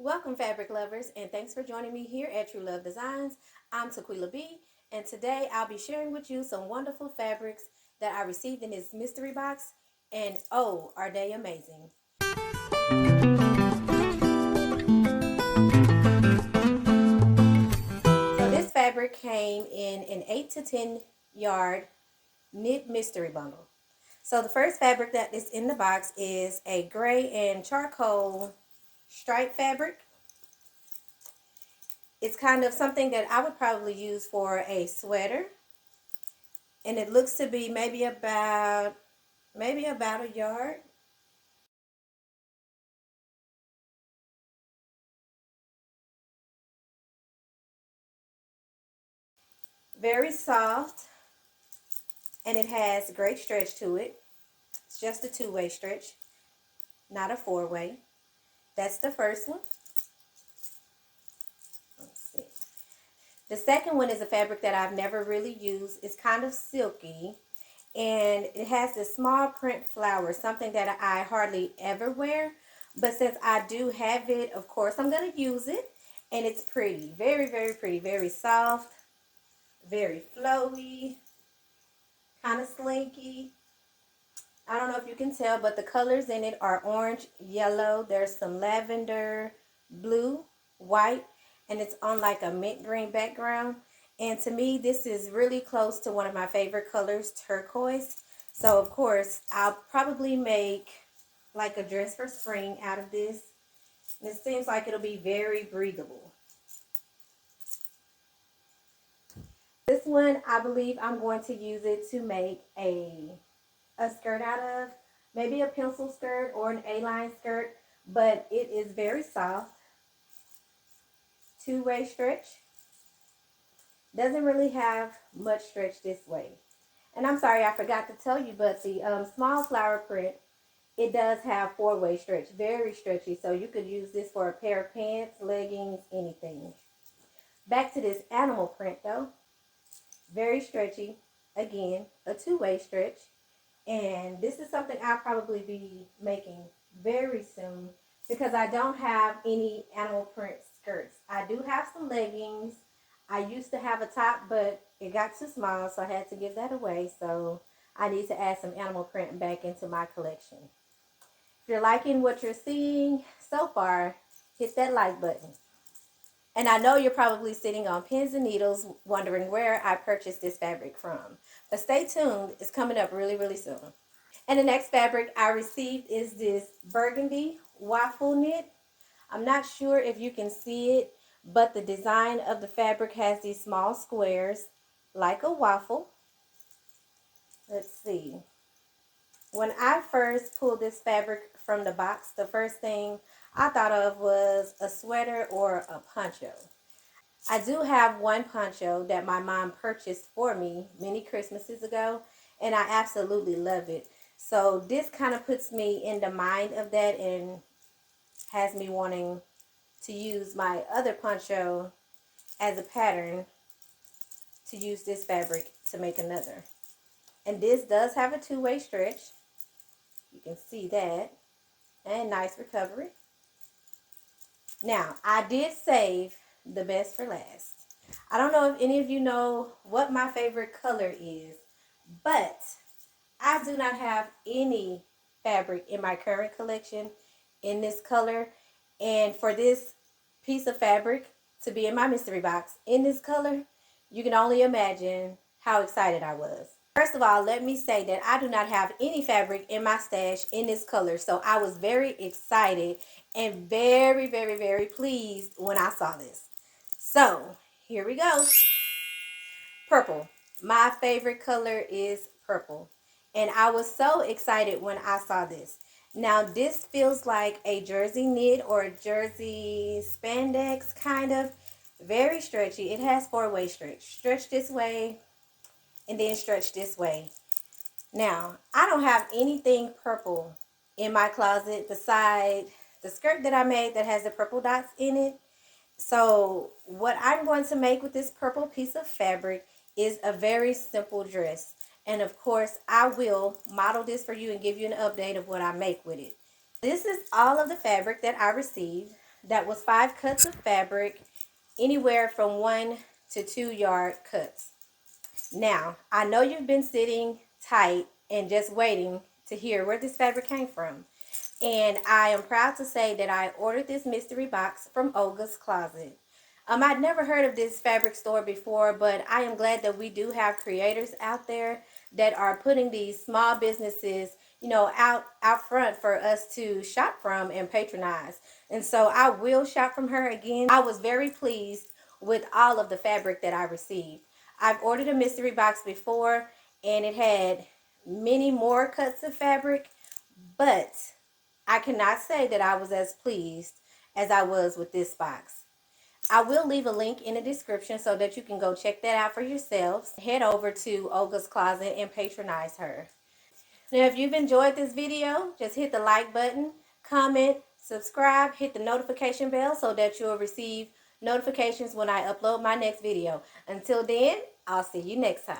Welcome, fabric lovers, and thanks for joining me here at TruLuv Designs. I'm Tequila B, and today I'll be sharing with you some wonderful fabrics that I received in this mystery box, and oh, are they amazing! So this fabric came in an 8 to 10 yard knit mystery bundle. So the first fabric that is in the box is a gray and charcoal stripe fabric. It's kind of something that I would probably use for a sweater, and it looks to be maybe about a yard. Very soft, and it has great stretch to it. It's just a two-way stretch, not a four-way. That's the first one. Let's see. The second one is a fabric that I've never really used. It's kind of silky, and it has this small print flower, something that I hardly ever wear. But since I do have it, of course, I'm going to use it. And it's pretty. Very, very pretty. Very soft. Very flowy. Kind of slinky. I don't know if you can tell, but the colors in it are orange, yellow. There's some lavender, blue, white, and it's on like a mint green background. And to me, this is really close to one of my favorite colors, turquoise. So, of course, I'll probably make like a dress for spring out of this. And it seems like it'll be very breathable. This one, I believe I'm going to use it to make a skirt out of, maybe a pencil skirt or an A-line skirt, but it is very soft, two-way stretch. Doesn't really have much stretch this way. And I'm sorry, I forgot to tell you, but the small flower print, it does have four-way stretch, very stretchy, so you could use this for a pair of pants, leggings, anything. Back to this animal print though, very stretchy, again, a two-way stretch. And this is something I'll probably be making very soon because I don't have any animal print skirts. I do have some leggings. I used to have a top, but it got too small, so I had to give that away. So I need to add some animal print back into my collection. If you're liking what you're seeing so far, hit that like button. And I know you're probably sitting on pins and needles wondering where I purchased this fabric from. But stay tuned, it's coming up really, really soon. And the next fabric I received is this burgundy waffle knit. I'm not sure if you can see it, but the design of the fabric has these small squares like a waffle. Let's see. When I first pulled this fabric from the box, the first thing I thought of was a sweater or a poncho. I do have one poncho that my mom purchased for me many Christmases ago, and I absolutely love it. So this kind of puts me in the mind of that and has me wanting to use my other poncho as a pattern to use this fabric to make another. And this does have a two-way stretch. You can see that. And nice recovery. Now, I did save the best for last. I don't know if any of you know what my favorite color is, but I do not have any fabric in my current collection in this color. And for this piece of fabric to be in my mystery box in this color, you can only imagine how excited I was. First of all, let me say that I do not have any fabric in my stash in this color. So I was very excited and very, very, very pleased when I saw this. So here we go. Purple. My favorite color is purple. And I was so excited when I saw this. Now this feels like a jersey knit or a jersey spandex kind of. Very stretchy. It has four-way stretch. Stretch this way and then stretch this way. Now, I don't have anything purple in my closet besides the skirt that I made that has the purple dots in it. So what I'm going to make with this purple piece of fabric is a very simple dress. And of course, I will model this for you and give you an update of what I make with it. This is all of the fabric that I received. that was 5 cuts of fabric, anywhere from 1 to 2 yard cuts. Now, I know you've been sitting tight and just waiting to hear where this fabric came from. And I am proud to say that I ordered this mystery box from Olga's Closet. I'd never heard of this fabric store before, but I am glad that we do have creators out there that are putting these small businesses, out front for us to shop from and patronize. And so I will shop from her again. I was very pleased with all of the fabric that I received. I've ordered a mystery box before, and it had many more cuts of fabric, but I cannot say that I was as pleased as I was with this box. I will leave a link in the description so that you can go check that out for yourselves. Head over to Olga's Closet and patronize her. Now, if you've enjoyed this video, just hit the like button, comment, subscribe, hit the notification bell so that you'll receive notifications when I upload my next video. Until then, I'll see you next time.